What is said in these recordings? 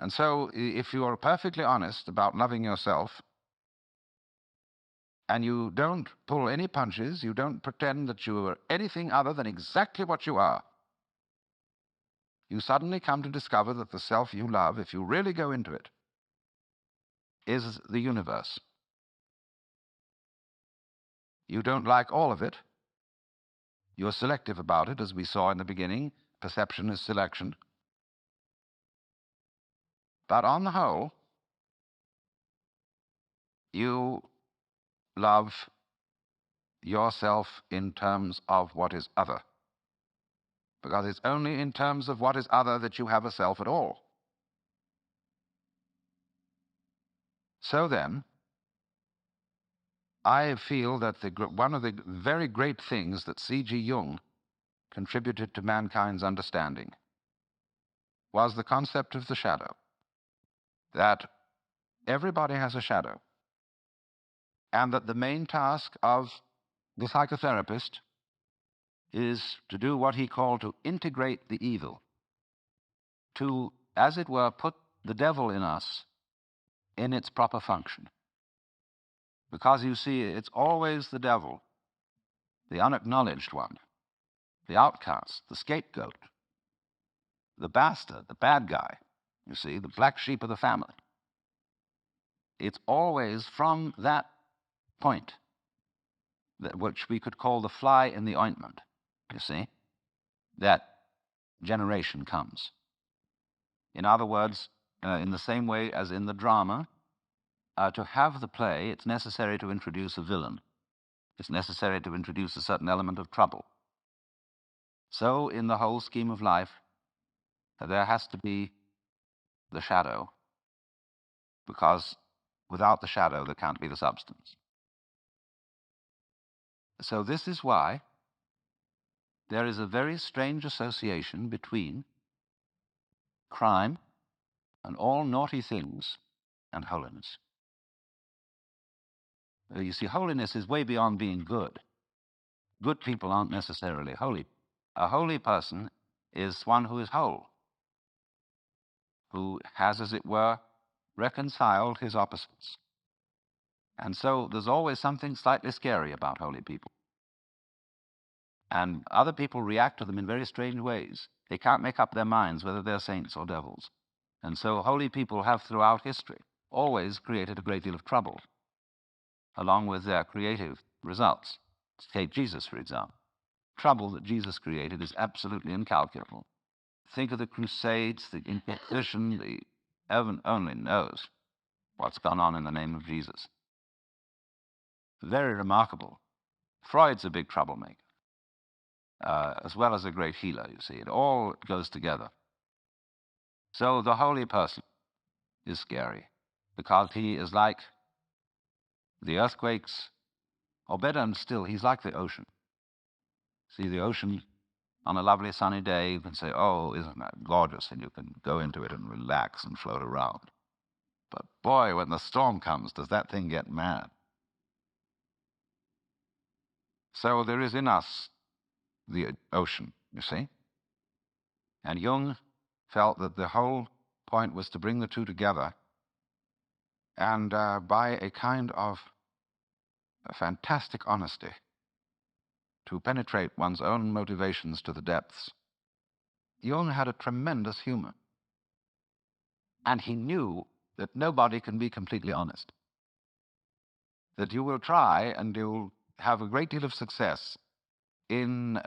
And so, if you are perfectly honest about loving yourself, and you don't pull any punches, you don't pretend that you are anything other than exactly what you are, you suddenly come to discover that the self you love, if you really go into it, is the universe. You don't like all of it. You're selective about it, as we saw in the beginning. Perception is selection. But on the whole, you love yourself in terms of what is other. Because it's only in terms of what is other that you have a self at all. So then, I feel that one of the very great things that C.G. Jung contributed to mankind's understanding was the concept of the shadow. That everybody has a shadow. And that the main task of the psychotherapist is to do what he called to integrate the evil, to, as it were, put the devil in us in its proper function. Because you see, it's always the devil, the unacknowledged one, the outcast, the scapegoat, the bastard, the bad guy, you see, the black sheep of the family. It's always from that point, which we could call the fly in the ointment, you see, that generation comes. In other words, in the same way as in the drama, to have the play, it's necessary to introduce a villain. It's necessary to introduce a certain element of trouble. So, in the whole scheme of life, there has to be the shadow, because without the shadow, there can't be the substance. So this is why there is a very strange association between crime and all naughty things and holiness. You see, holiness is way beyond being good. Good people aren't necessarily holy. A holy person is one who is whole, who has, as it were, reconciled his opposites. And so there's always something slightly scary about holy people. And other people react to them in very strange ways. They can't make up their minds whether they're saints or devils. And so holy people have throughout history always created a great deal of trouble, along with their creative results. Take Jesus, for example. Trouble that Jesus created is absolutely incalculable. Think of the Crusades, the Inquisition, the heaven only knows what's gone on in the name of Jesus. Very remarkable. Freud's a big troublemaker, as well as a great healer, you see. It all goes together. So the holy person is scary, because he is like the earthquakes, or better still, he's like the ocean. See, the ocean, on a lovely sunny day, you can say, oh, isn't that gorgeous? And you can go into it and relax and float around. But boy, when the storm comes, does that thing get mad. So there is in us the ocean, you see. And Jung felt that the whole point was to bring the two together, and by a kind of a fantastic honesty, to penetrate one's own motivations to the depths. Jung had a tremendous humor. And he knew that nobody can be completely honest. That you will try and you'll have a great deal of success in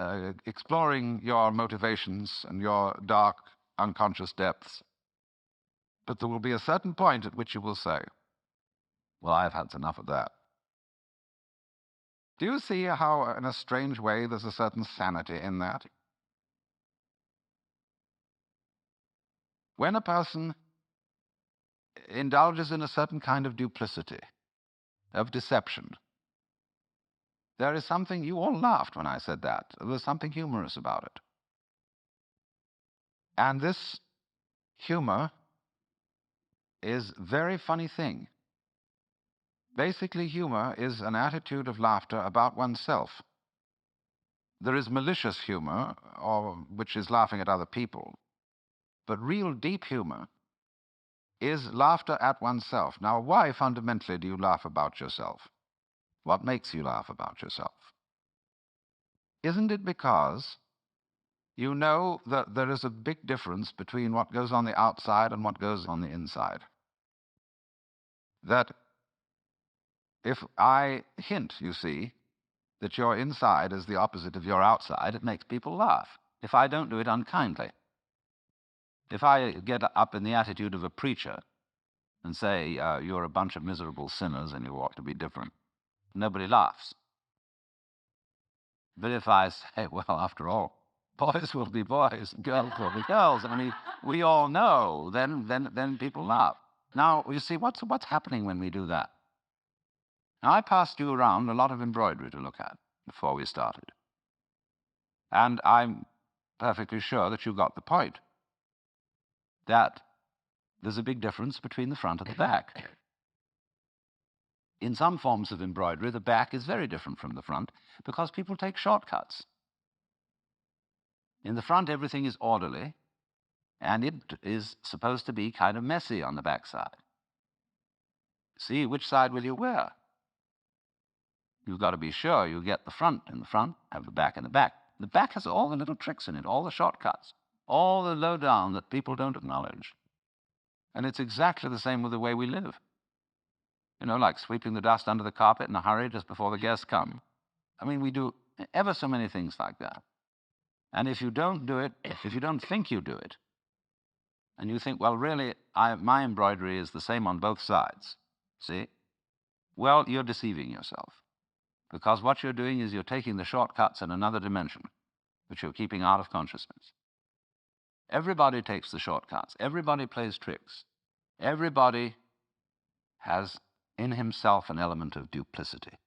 exploring your motivations and your dark, unconscious depths. But there will be a certain point at which you will say, well, I've had enough of that. Do you see how, in a strange way, there's a certain sanity in that? When a person indulges in a certain kind of duplicity, of deception, there is something, you all laughed when I said that. There's something humorous about it. And this humor is a very funny thing. Basically, humor is an attitude of laughter about oneself. There is malicious humor, which is laughing at other people. But real deep humor is laughter at oneself. Now, why fundamentally do you laugh about yourself? What makes you laugh about yourself? Isn't it because you know that there is a big difference between what goes on the outside and what goes on the inside? That if I hint, you see, that your inside is the opposite of your outside, it makes people laugh. If I don't do it unkindly, if I get up in the attitude of a preacher and say, you're a bunch of miserable sinners and you ought to be different, nobody laughs. But if I say, well, after all, boys will be boys, girls will be girls, I mean, we all know, then people laugh. Now, you see, what's happening when we do that? Now, I passed you around a lot of embroidery to look at before we started. And I'm perfectly sure that you got the point, that there's a big difference between the front and the back. In some forms of embroidery, the back is very different from the front because people take shortcuts. In the front, everything is orderly, and it is supposed to be kind of messy on the back side. See, which side will you wear? You've got to be sure you get the front in the front, have the back in the back. The back has all the little tricks in it, all the shortcuts, all the lowdown that people don't acknowledge. And it's exactly the same with the way we live. You know, like sweeping the dust under the carpet in a hurry just before the guests come. I mean, we do ever so many things like that. And if you don't do it, if you don't think you do it, and you think, well, really, my embroidery is the same on both sides, see? Well, you're deceiving yourself. Because what you're doing is you're taking the shortcuts in another dimension, which you're keeping out of consciousness. Everybody takes the shortcuts. Everybody plays tricks. Everybody has in himself an element of duplicity,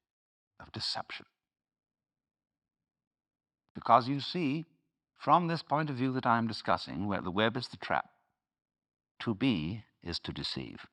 of deception. Because you see, from this point of view that I'm discussing, where the web is the trap, to be is to deceive.